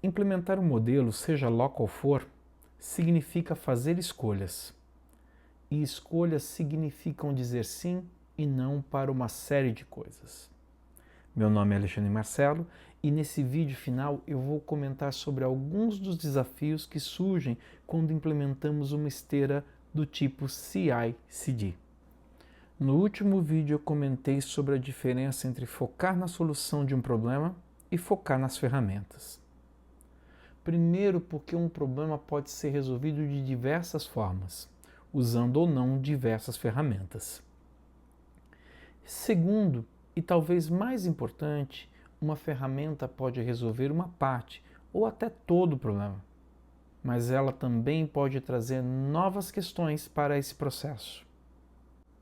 Implementar um modelo, seja lá qual for, significa fazer escolhas. E escolhas significam dizer sim e não para uma série de coisas. Meu nome é Alexandre Marcelo e nesse vídeo final eu vou comentar sobre alguns dos desafios que surgem quando implementamos uma esteira do tipo CI/CD. No último vídeo eu comentei sobre a diferença entre focar na solução de um problema e focar nas ferramentas. Primeiro, porque um problema pode ser resolvido de diversas formas, usando ou não diversas ferramentas. Segundo, e talvez mais importante, uma ferramenta pode resolver uma parte ou até todo o problema, mas ela também pode trazer novas questões para esse processo.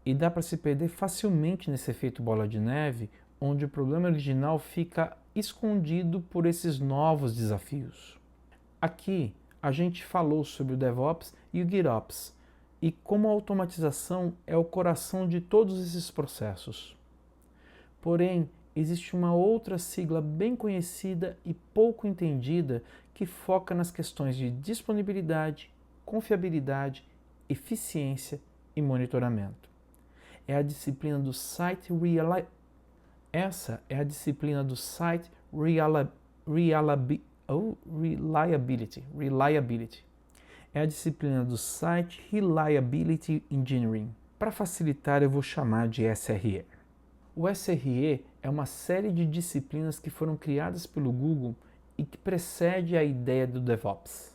E dá para se perder facilmente nesse efeito bola de neve, onde o problema original fica escondido por esses novos desafios. Aqui a gente falou sobre o DevOps e o GitOps e como a automatização é o coração de todos esses processos. Porém, existe uma outra sigla bem conhecida e pouco entendida que foca nas questões de disponibilidade, confiabilidade, eficiência e monitoramento. É a disciplina do Site Reliability. Essa é a disciplina do Site Reliability. É a disciplina do Site Reliability Engineering. Para facilitar, eu vou chamar de SRE. O SRE é uma série de disciplinas que foram criadas pelo Google e que precede a ideia do DevOps.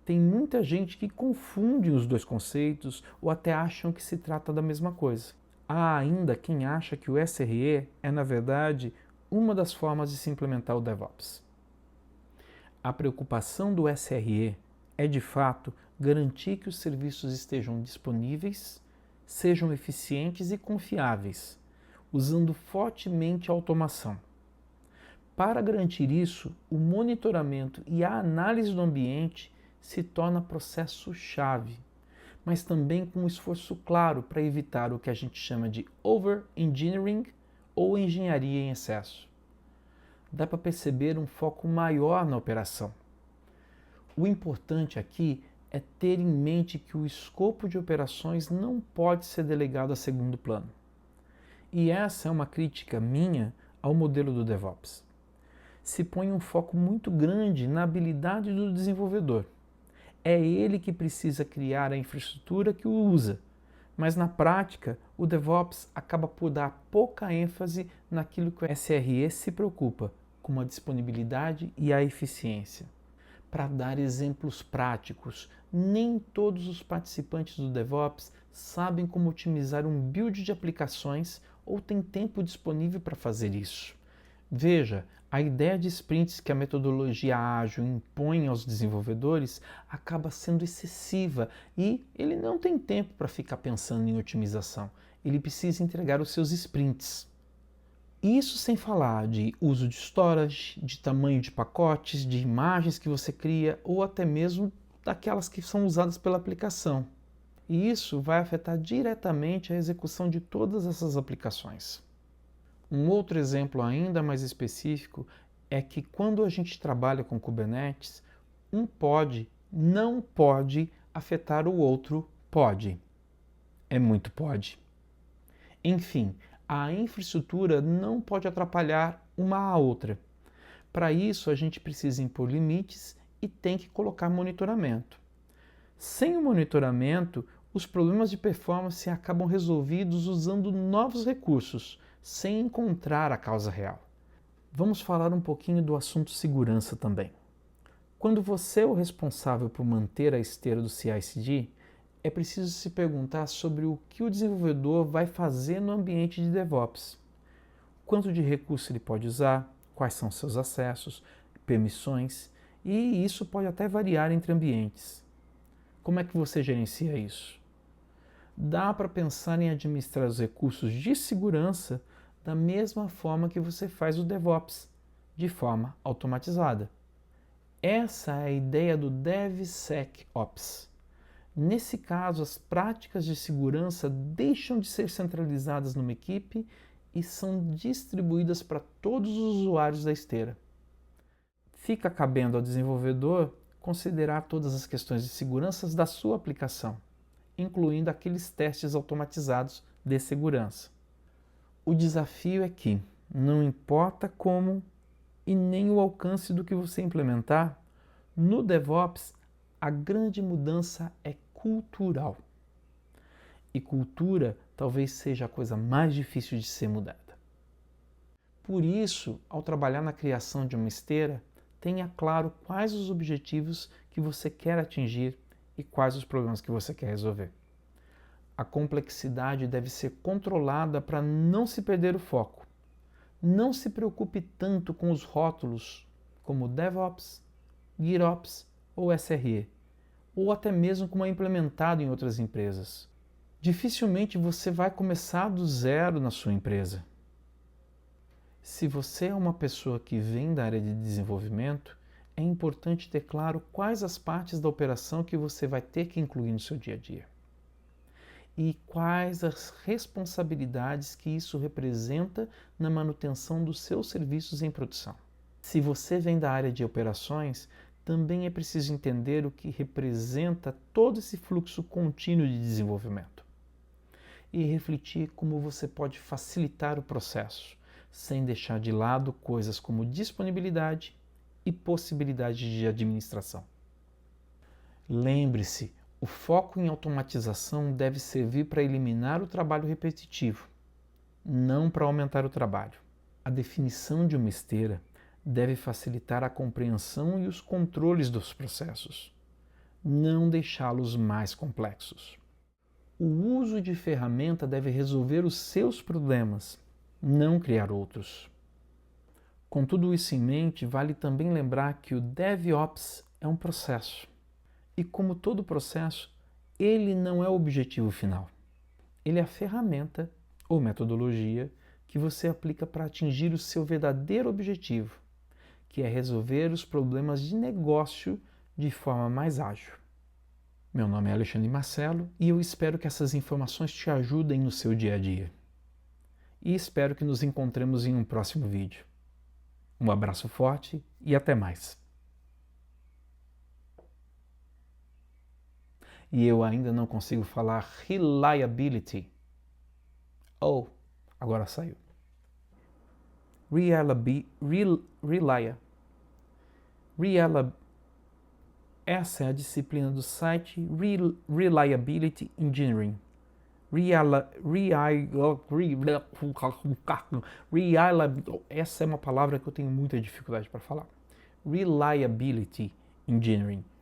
Tem muita gente que confunde os dois conceitos ou até acham que se trata da mesma coisa. Há ainda quem acha que o SRE é, na verdade, uma das formas de se implementar o DevOps. A preocupação do SRE é, de fato, garantir que os serviços estejam disponíveis, sejam eficientes e confiáveis, usando fortemente a automação. Para garantir isso, o monitoramento e a análise do ambiente se torna processo-chave, mas também com um esforço claro para evitar o que a gente chama de over-engineering ou engenharia em excesso. Dá para perceber um foco maior na operação. O importante aqui é ter em mente que o escopo de operações não pode ser delegado a segundo plano. E essa é uma crítica minha ao modelo do DevOps. Se põe um foco muito grande na habilidade do desenvolvedor. É ele que precisa criar a infraestrutura que o usa, mas na prática o DevOps acaba por dar pouca ênfase naquilo que o SRE se preocupa, como a disponibilidade e a eficiência. Para dar exemplos práticos, nem todos os participantes do DevOps sabem como otimizar um build de aplicações ou têm tempo disponível para fazer isso. Veja, a ideia de sprints que a metodologia ágil impõe aos desenvolvedores acaba sendo excessiva e ele não tem tempo para ficar pensando em otimização. Ele precisa entregar os seus sprints. Isso sem falar de uso de storage, de tamanho de pacotes, de imagens que você cria ou até mesmo daquelas que são usadas pela aplicação. E isso vai afetar diretamente a execução de todas essas aplicações. Um outro exemplo ainda mais específico é que quando a gente trabalha com Kubernetes, um pod não pode afetar o outro pod. É muito pod. Enfim, a infraestrutura não pode atrapalhar uma à outra. Para isso, a gente precisa impor limites e tem que colocar monitoramento. Sem o monitoramento, os problemas de performance acabam resolvidos usando novos recursos, sem encontrar a causa real. Vamos falar um pouquinho do assunto segurança também. Quando você é o responsável por manter a esteira do CI/CD, é preciso se perguntar sobre o que o desenvolvedor vai fazer no ambiente de DevOps. Quanto de recurso ele pode usar, quais são seus acessos, permissões, e isso pode até variar entre ambientes. Como é que você gerencia isso? Dá para pensar em administrar os recursos de segurança da mesma forma que você faz o DevOps, de forma automatizada. Essa é a ideia do DevSecOps. Nesse caso, as práticas de segurança deixam de ser centralizadas numa equipe e são distribuídas para todos os usuários da esteira. Fica cabendo ao desenvolvedor considerar todas as questões de segurança da sua aplicação, incluindo aqueles testes automatizados de segurança. O desafio é que, não importa como e nem o alcance do que você implementar, no DevOps a grande mudança é cultural. E cultura talvez seja a coisa mais difícil de ser mudada. Por isso, ao trabalhar na criação de uma esteira, tenha claro quais os objetivos que você quer atingir e quais os problemas que você quer resolver. A complexidade deve ser controlada para não se perder o foco. Não se preocupe tanto com os rótulos como DevOps, GitOps ou SRE, ou até mesmo como é implementado em outras empresas. Dificilmente você vai começar do zero na sua empresa. Se você é uma pessoa que vem da área de desenvolvimento, é importante ter claro quais as partes da operação que você vai ter que incluir no seu dia a dia. E quais as responsabilidades que isso representa na manutenção dos seus serviços em produção. Se você vem da área de operações, também é preciso entender o que representa todo esse fluxo contínuo de desenvolvimento e refletir como você pode facilitar o processo, sem deixar de lado coisas como disponibilidade e possibilidade de administração. Lembre-se, o foco em automatização deve servir para eliminar o trabalho repetitivo, não para aumentar o trabalho. A definição de uma esteira deve facilitar a compreensão e os controles dos processos, não deixá-los mais complexos. O uso de ferramenta deve resolver os seus problemas, não criar outros. Com tudo isso em mente, vale também lembrar que o DevOps é um processo. E como todo processo, ele não é o objetivo final. Ele é a ferramenta ou metodologia que você aplica para atingir o seu verdadeiro objetivo, que é resolver os problemas de negócio de forma mais ágil. Meu nome é Alexandre Marcelo e eu espero que essas informações te ajudem no seu dia a dia. E espero que nos encontremos em um próximo vídeo. Um abraço forte e até mais. E eu ainda não consigo falar reliability. Oh, agora saiu. Essa é a disciplina do site Reliability Engineering. Essa é uma palavra que eu tenho muita dificuldade para falar. Reliability Engineering.